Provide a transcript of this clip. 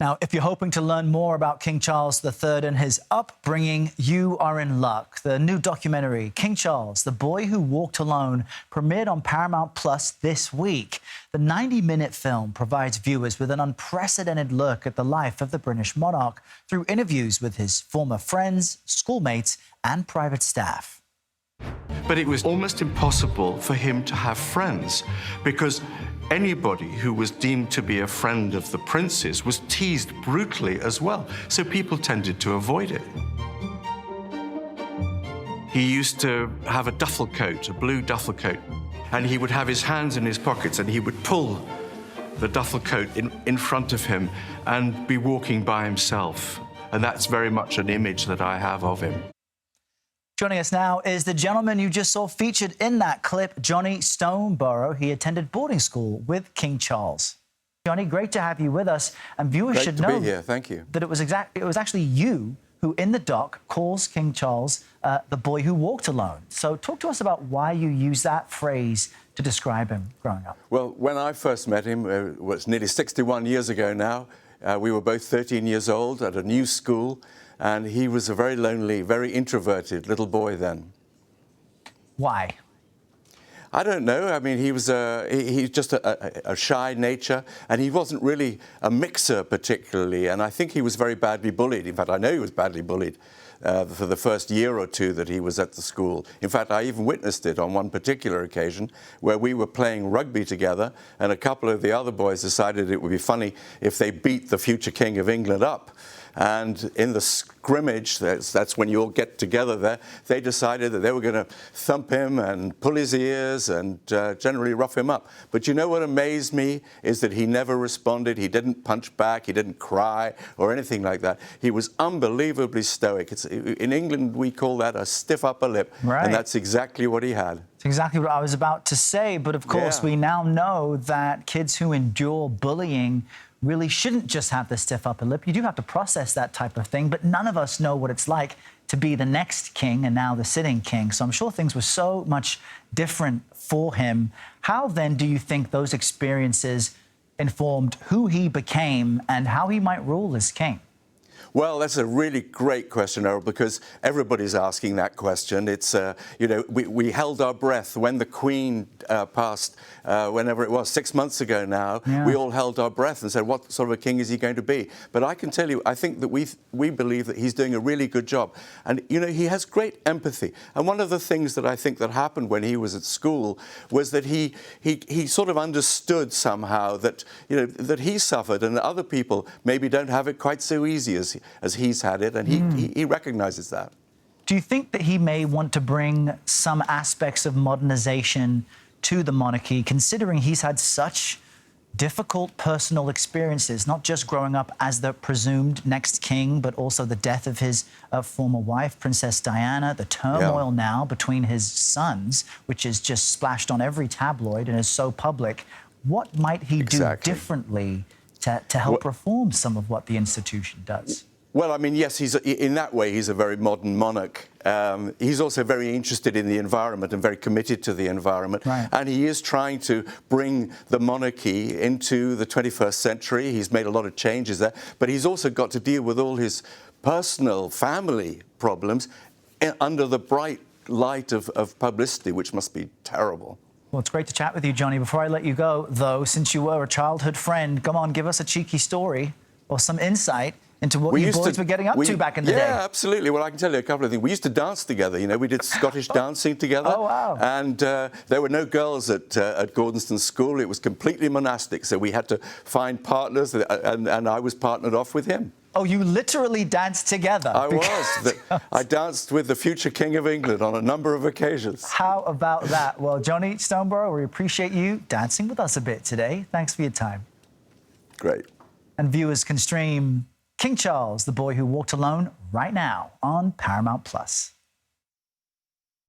Now, if you're hoping to learn more about King Charles III and his upbringing, you are in luck. The new documentary, King Charles, The Boy Who Walked Alone, premiered on Paramount Plus this week. The 90-minute film provides viewers with an unprecedented look at the life of the British monarch through interviews with his former friends, schoolmates, and private staff. But it was almost impossible for him to have friends because anybody who was deemed to be a friend of the prince's was teased brutally as well, so people tended to avoid it. He used to have a duffel coat, a blue duffel coat, and he would have his hands in his pockets and he would pull the duffel coat in front of him and be walking by himself. And that's very much an image that I have of him. Joining us now is the gentleman you just saw featured in that clip, Johnny Stonborough. He attended boarding school with King Charles. Johnny, great to have you with us. And viewers should know great to be here. Thank you. That it was actually you who, in the doc, calls King Charles the boy who walked alone. So talk to us about why you use that phrase to describe him growing up. Well, when I first met him, it was nearly 61 years ago now. We were both 13 years old at a new school. And he was a very lonely, very introverted little boy then. Why? I don't know. I mean, he's just a shy nature, and he wasn't really a mixer particularly. And I think he was very badly bullied. In fact, I know he was badly bullied for the first year or two that he was at the school. In fact, I even witnessed it on one particular occasion where we were playing rugby together, and a couple of the other boys decided it would be funny if they beat the future King of England up. And in the scrimmage, that's when you all get together there, they decided that they were going to thump him and pull his ears and generally rough him up. But you know what amazed me is that he never responded. He didn't punch back. He didn't cry or anything like that. He was unbelievably stoic. In England, we call that a stiff upper lip. Right. And that's exactly what he had. It's exactly what I was about to say. But of course, we now know that kids who endure bullying really shouldn't just have the stiff upper lip. You do have to process that type of thing, but none of us know what it's like to be the next king and now the sitting king. So I'm sure things were so much different for him. How then do you think those experiences informed who he became and how he might rule as king? Well, that's a really great question, Errol, because everybody's asking that question. It's, you know, we held our breath when the Queen passed, whenever it was, 6 months ago now. Yeah. We all held our breath and said, what sort of a king is he going to be? But I can tell you, I think that we believe that he's doing a really good job. And, you know, he has great empathy. And one of the things that I think that happened when he was at school was that he sort of understood somehow that, you know, that he suffered and other people maybe don't have it quite so easy as he's had it, and he recognizes that. Do you think that he may want to bring some aspects of modernization to the monarchy, considering he's had such difficult personal experiences, not just growing up as the presumed next king, but also the death of his former wife, Princess Diana, the turmoil now between his sons, which is just splashed on every tabloid and is so public. What might he do differently to help reform some of what the institution does? Well, I mean, yes, in that way, he's a very modern monarch. He's also very interested in the environment and very committed to the environment. Right. And he is trying to bring the monarchy into the 21st century. He's made a lot of changes there. But he's also got to deal with all his personal family problems under the bright light of publicity, which must be terrible. Well, it's great to chat with you, Johnny. Before I let you go, though, since you were a childhood friend, come on, give us a cheeky story or some insight into what you boys were getting up to back in the day. Yeah, absolutely. Well, I can tell you a couple of things. We used to dance together. You know, we did Scottish dancing together. Oh, wow. And there were no girls at Gordonston School. It was completely monastic. So we had to find partners, and I was partnered off with him. Oh, you literally danced together? I was. I danced with the future King of England on a number of occasions. How about that? Well, Johnny Stoneborough, we appreciate you dancing with us a bit today. Thanks for your time. Great. And viewers can stream King Charles, The Boy Who Walked Alone, right now on Paramount Plus.